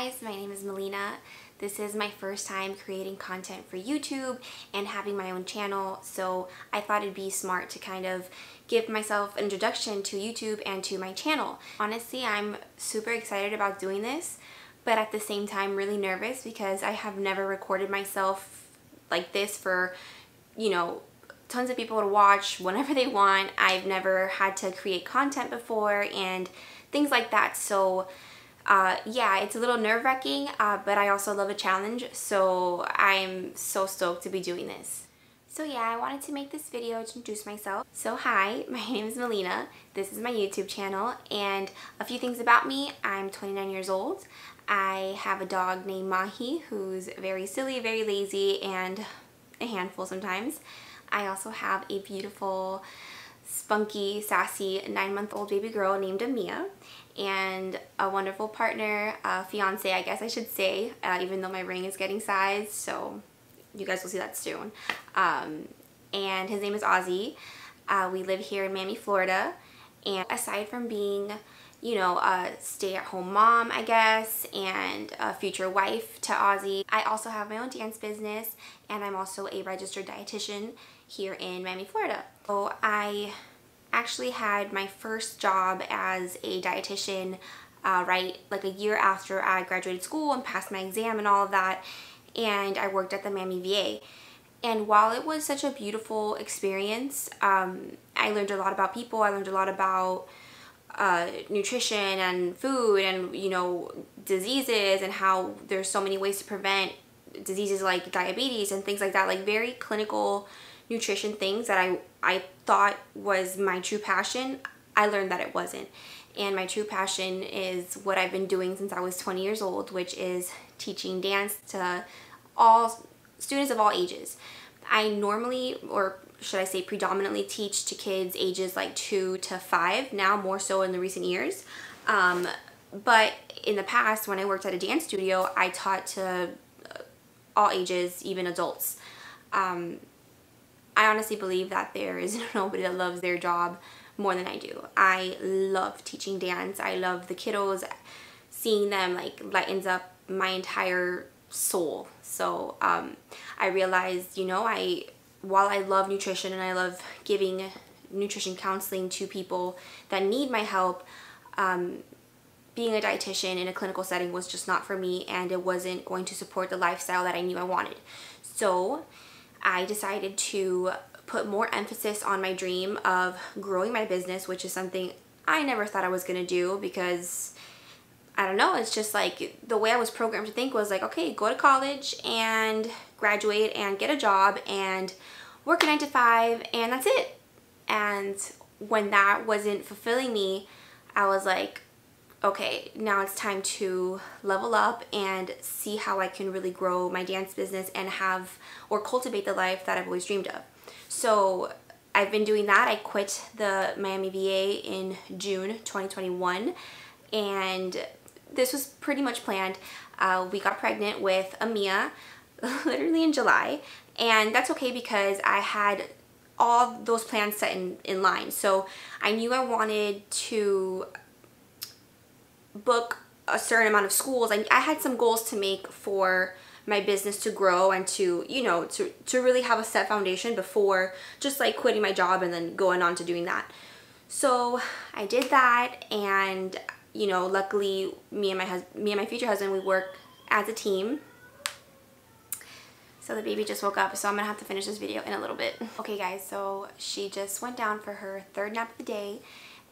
guys, my name is Melina. This is my first time creating content for YouTube and having my own channel, so I thought it'd be smart to kind of give myself an introduction to YouTube and to my channel. Honestly, I'm super excited about doing this, but at the same time really nervous because I have never recorded myself like this for, tons of people to watch whenever they want. I've never had to create content before and things like that, so yeah, it's a little nerve-wracking, but I also love a challenge, so I'm so stoked to be doing this. So yeah, I wanted to make this video to introduce myself. So hi, my name is Melina. This is my YouTube channel, and a few things about me. I'm 29 years old. I have a dog named Mahi who's very silly, very lazy, and a handful sometimes. I also have a beautiful, spunky, sassy 9-month-old baby girl named Mia, and a wonderful partner, fiance I guess I should say, even though my ring is getting sized, so you guys will see that soon. And his name is Ozzy. We live here in Miami, Florida, and aside from being, a stay-at-home mom, I guess, and a future wife to Ozzy, I also have my own dance business, and I'm also a registered dietitian here in Miami, Florida. So I actually had my first job as a dietitian right like a year after I graduated school and passed my exam and all of that, and I worked at the Miami VA. And while it was such a beautiful experience, I learned a lot about people. I learned a lot about nutrition and food and diseases and how there's so many ways to prevent diseases like diabetes and things like that, like very clinical nutrition things that I thought was my true passion. I learned that it wasn't, and my true passion is what I've been doing since I was 20 years old, which is teaching dance to all students of all ages. I normally, or should I say predominantly, teach to kids ages like 2 to 5, now more so in the recent years, but in the past when I worked at a dance studio, I taught to all ages, even adults. I honestly believe that there is nobody that loves their job more than I do. I love teaching dance. I love the kiddos. Seeing them like lightens up my entire soul. So I realized, while I love nutrition and I love giving nutrition counseling to people that need my help, being a dietitian in a clinical setting was just not for me, and it wasn't going to support the lifestyle that I knew I wanted. So I decided to put more emphasis on my dream of growing my business, which is something I never thought I was going to do because, I don't know, it's just like the way I was programmed to think was like, okay, go to college and graduate and get a job and work a 9 to 5 and that's it. And when that wasn't fulfilling me, I was like, okay, now it's time to level up and see how I can really grow my dance business and have or cultivate the life that I've always dreamed of. So I've been doing that. I quit the Miami VA in June 2021, and this was pretty much planned. We got pregnant with Mia literally in July, and that's okay because I had all those plans set in line. So I knew I wanted to book a certain amount of schools. I had some goals to make for my business to grow and to really have a set foundation before just like quitting my job and then going on to doing that. So I did that, and luckily me and my future husband, we work as a team. So the baby just woke up, so I'm gonna have to finish this video in a little bit. Okay guys, so she just went down for her third nap of the day,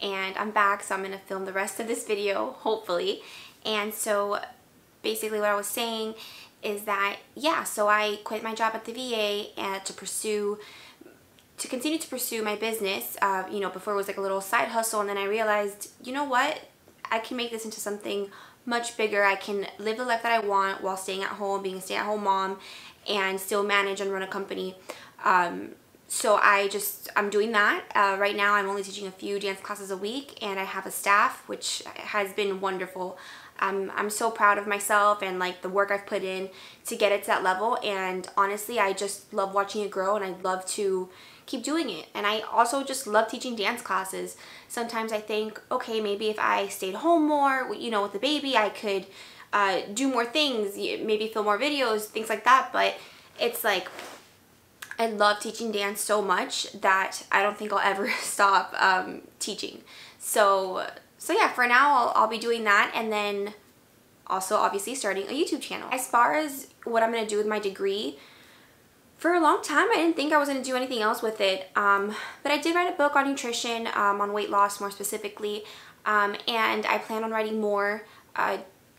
and I'm back, so I'm gonna film the rest of this video, hopefully. And so basically what I was saying is that, yeah, so I quit my job at the VA and to continue to pursue my business. Before it was like a little side hustle, and then I realized, you know what, I can make this into something much bigger. I can live the life that I want while staying at home, being a stay-at-home mom, and still manage and run a company. So I'm doing that. Right now I'm only teaching a few dance classes a week, and I have a staff, which has been wonderful. I'm so proud of myself and like the work I've put in to get it to that level, and honestly I just love watching it grow, and I love to keep doing it. And I also just love teaching dance classes. Sometimes I think, okay, maybe if I stayed home more, with the baby, I could do more things, maybe film more videos, things like that. But it's like, I love teaching dance so much that I don't think I'll ever stop teaching. So yeah, for now I'll be doing that, and then also obviously starting a YouTube channel. As far as what I'm going to do with my degree, for a long time I didn't think I was going to do anything else with it, but I did write a book on nutrition, on weight loss more specifically, and I plan on writing more,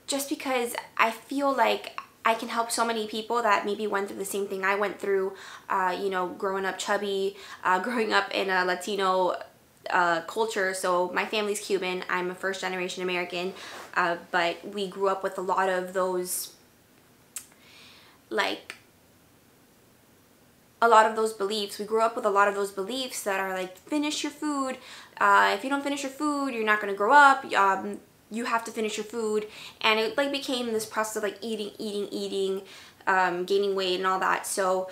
just because I feel like I can help so many people that maybe went through the same thing I went through, you know, growing up chubby, growing up in a Latino culture. So my family's Cuban, I'm a first generation American, but we grew up with a lot of those, like, a lot of those beliefs. We grew up with a lot of those beliefs that are like, finish your food. If you don't finish your food, you're not going to grow up. You have to finish your food. And it like became this process of like eating, gaining weight and all that. So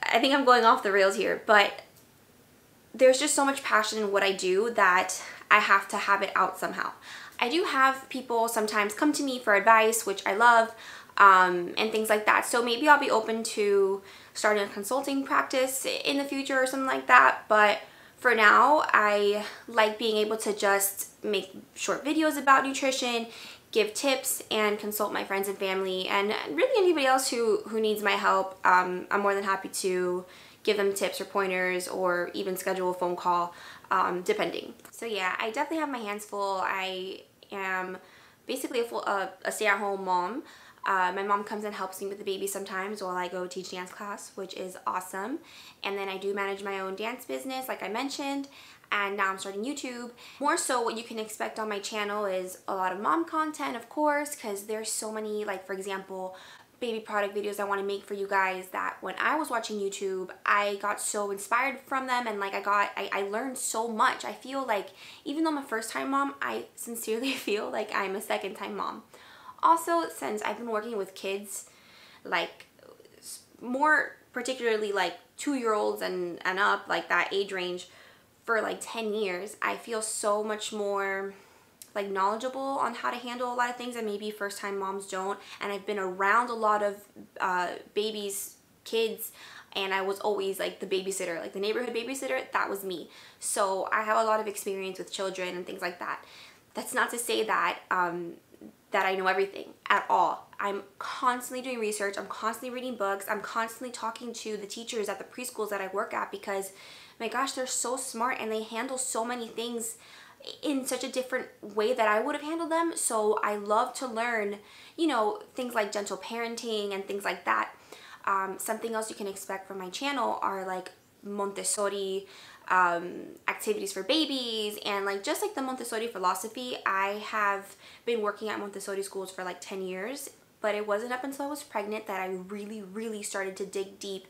I think I'm going off the rails here, but there's just so much passion in what I do that I have to have it out somehow. I do have people sometimes come to me for advice, which I love, and things like that. So maybe I'll be open to starting a consulting practice in the future or something like that. But for now, I like being able to just make short videos about nutrition, give tips, and consult my friends and family, and really anybody else who needs my help. I'm more than happy to give them tips or pointers, or even schedule a phone call, depending. So yeah, I definitely have my hands full. I am basically a stay-at-home mom. My mom comes and helps me with the baby sometimes while I go teach dance class, which is awesome. And then I do manage my own dance business, like I mentioned, and now I'm starting YouTube. More so, what you can expect on my channel is a lot of mom content, of course, because there's so many, like, for example, baby product videos I want to make for you guys that when I was watching YouTube, I got so inspired from them, and like I learned so much. I feel like even though I'm a first-time mom, I sincerely feel like I'm a second-time mom. Also, since I've been working with kids, like more particularly like 2-year-olds and up, like that age range, for like 10 years, I feel so much more like knowledgeable on how to handle a lot of things that maybe first-time moms don't. And I've been around a lot of babies, kids, and I was always like the babysitter, like the neighborhood babysitter. That was me. So I have a lot of experience with children and things like that. That's not to say that that I know everything at all. I'm constantly doing research, I'm constantly reading books, I'm constantly talking to the teachers at the preschools that I work at, because my gosh, they're so smart and they handle so many things in such a different way that I would have handled them. So I love to learn, you know, things like gentle parenting and things like that. Something else you can expect from my channel are like Montessori activities for babies, and like just like the Montessori philosophy. I have been working at Montessori schools for like 10 years, but it wasn't up until I was pregnant that I really started to dig deep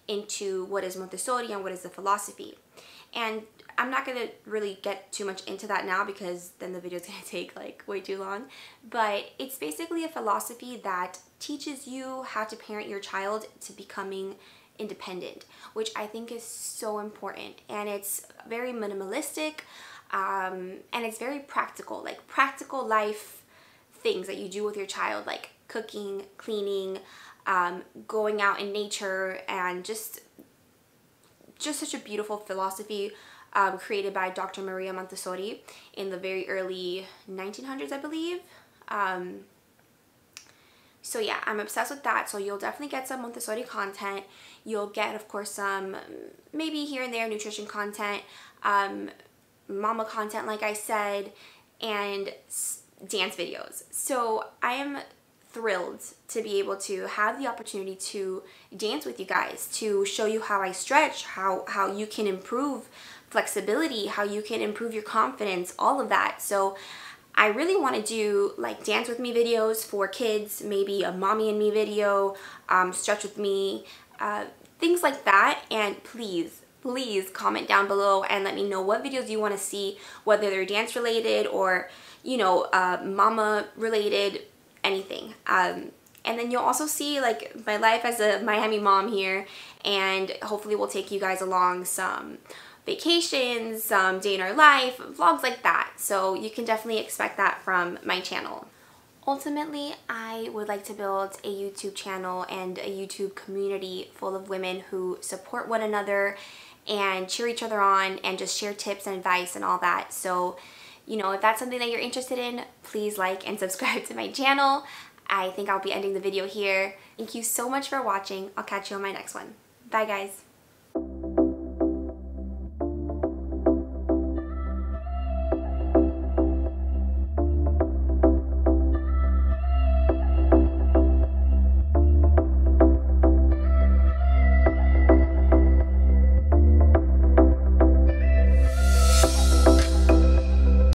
into what is Montessori and what is the philosophy. And I'm not going to really get too much into that now, because then the video is going to take like way too long. But it's basically a philosophy that teaches you how to parent your child to becoming independent, which I think is so important. And it's very minimalistic, and it's very practical, like practical life things that you do with your child, like cooking, cleaning, going out in nature, and just such a beautiful philosophy created by Dr. Maria Montessori in the very early 1900s, I believe. So yeah, I'm obsessed with that. So you'll definitely get some Montessori content. You'll get, of course, some maybe here and there nutrition content, mama content, like I said, and dance videos. So I am thrilled to be able to have the opportunity to dance with you guys, to show you how I stretch, how you can improve flexibility, how you can improve your confidence, all of that. So I really want to do like dance with me videos for kids, maybe a mommy and me video, stretch with me, things like that. And please comment down below and let me know what videos you want to see, whether they're dance related or, you know, mama related, anything. And then you'll also see like my life as a Miami mom here, and hopefully we'll take you guys along some vacations, some day in our life, vlogs like that. So you can definitely expect that from my channel. Ultimately, I would like to build a YouTube channel and a YouTube community full of women who support one another and cheer each other on and just share tips and advice and all that. So, you know, if that's something that you're interested in, please like and subscribe to my channel. I think I'll be ending the video here. Thank you so much for watching. I'll catch you on my next one. Bye, guys.